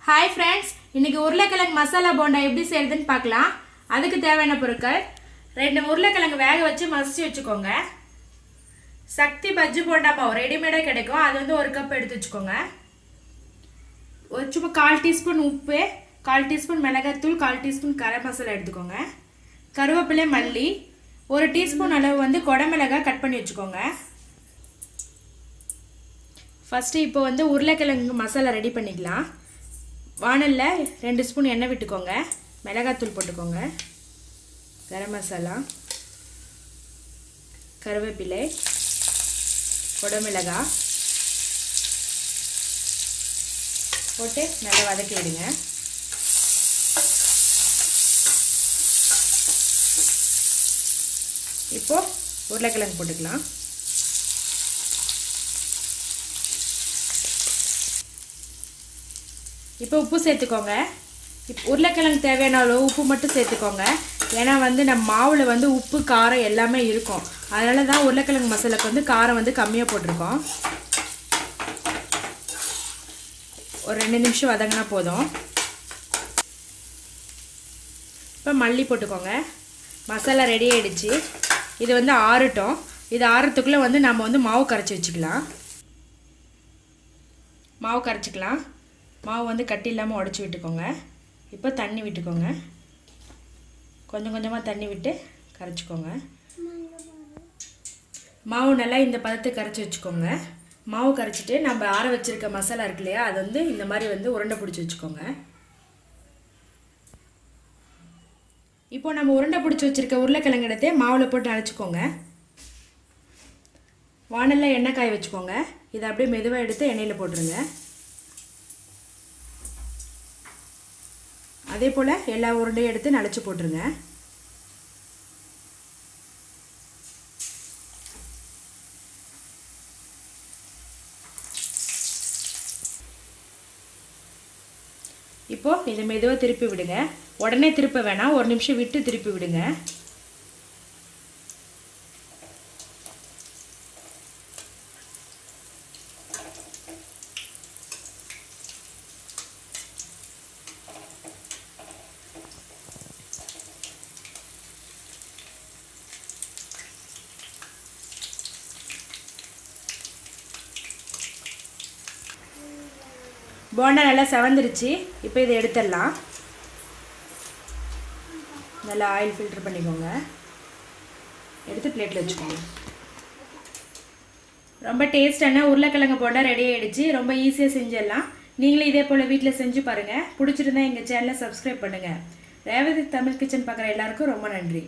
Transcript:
Hi friends इनके उरुளைக்கிழங்கு मसाला போண்டா எப்படி செய்யறதுன்னு பார்க்கலாம். அதுக்கு தேவையான பொருட்கள் ரெண்டு உருளைக்கிழங்கு வேக வச்சு மசிச்சு வெச்சுக்கோங்க. சக்தி பஜ்ஜி போண்டா மாவு ரெடிமேடா கிடைக்கும். அது வந்து 1 கப் எடுத்து வெச்சுக்கோங்க. ஒரு சும்மா 1/4 டீஸ்பூன் உப்பு, 1/4 டீஸ்பூன் மிளகாய் தூள், 1/4 டீஸ்பூன் கரம் மசாலா எடுத்துக்கோங்க. கருவேப்பிலை, மல்லி, 1 டீஸ்பூன் அளவு வந்து கொடமிளகாய் கட் பண்ணி வெச்சுக்கோங்க. ஃபர்ஸ்ட் இப்போ வந்து உருளைக்கிழங்கு மசாலா ரெடி பண்ணிக்கலாம். வாணல்ல 2 ஸ்பூன் எண்ணெய் விட்டுக்கோங்க. மிளகாய் தூள் போட்டுக்கோங்க. கரம் மசாலா, கருவேப்பிலை, கொடமிளகாய் போட்டு நல்லா வதக்கி விடுங்க. இப்போ உருளைக்கிழங்கு போட்டுக்கலாம். இப்போ உப்பு சேர்த்துக்கோங்க. உருளைக்கிழங்கு தேவையான அளவு உப்பு மட்டும் சேர்த்துக்கோங்க. ஏன்னா வந்து நம்ம மாவுல வந்து உப்பு காரம் எல்லாமே இருக்கும். அதனால தான் உருளைக்கிழங்கு மசாலாக்கு வந்து காரம் வந்து கம்மியாக போட்டிருக்கோம். ஒரு 2 நிமிஷம் வதங்கினா போதும். இப்போ மல்லி போட்டுக்கோங்க. மசாலா ரெடி ஆயிடுச்சு. இது வந்து ஆறட்டும். இது ஆறத்துக்குள்ளே வந்து நம்ம வந்து மாவு கரைச்சி வச்சுக்கலாம். மாவு கரைச்சிக்கலாம். மாவு வந்து கட்டி இல்லாமல் உடச்சி விட்டுக்கோங்க. இப்போ தண்ணி விட்டுக்கோங்க. கொஞ்சம் கொஞ்சமாக தண்ணி விட்டு கரைச்சிக்கோங்க. மாவு நல்லா இந்த பதத்துக்கு கரைச்சி வச்சுக்கோங்க. மாவு கரைச்சிட்டு நம்ம ஆற வச்சுருக்க மசாலா இருக்கு இல்லையா, அது வந்து இந்த மாதிரி வந்து உருண்டை பிடிச்சி வச்சுக்கோங்க. இப்போ நம்ம உருண்டை பிடிச்சி வச்சுருக்க உருளைக்கிழங்கு எடுத்து மாவில் போட்டு அரைச்சிக்கோங்க. வாணல்ல எண்ணெய் காய வச்சுக்கோங்க. இதை அப்படியே மெதுவாக எடுத்து எண்ணெயில் போட்டுருங்க. அதே போல் எல்லா உருண்டையும் எடுத்து நனைச்சு போட்டுருங்க. இப்போ இதை மெதுவாக திருப்பி விடுங்க. உடனே திருப்ப வேணாம், 1 நிமிஷம் விட்டு திருப்பி விடுங்க. போண்டா நல்லா செவந்துருச்சு. இப்போ இதை எடுத்துடலாம். நல்லா ஆயில் ஃபில்டர் பண்ணிக்கோங்க. எடுத்து பிளேட்டில் வச்சுக்கோங்க. ரொம்ப டேஸ்டான உருளைக்கிழங்கு போண்டா ரெடி ஆகிடுச்சு. ரொம்ப ஈஸியாக செஞ்சிடலாம். நீங்களும் இதே போல் வீட்டில் செஞ்சு பாருங்கள். பிடிச்சிருந்தா எங்கள் சேனலை சப்ஸ்கிரைப் பண்ணுங்கள். ரேவதி தமிழ் கிச்சன் பார்க்குற எல்லாருக்கும் ரொம்ப நன்றி.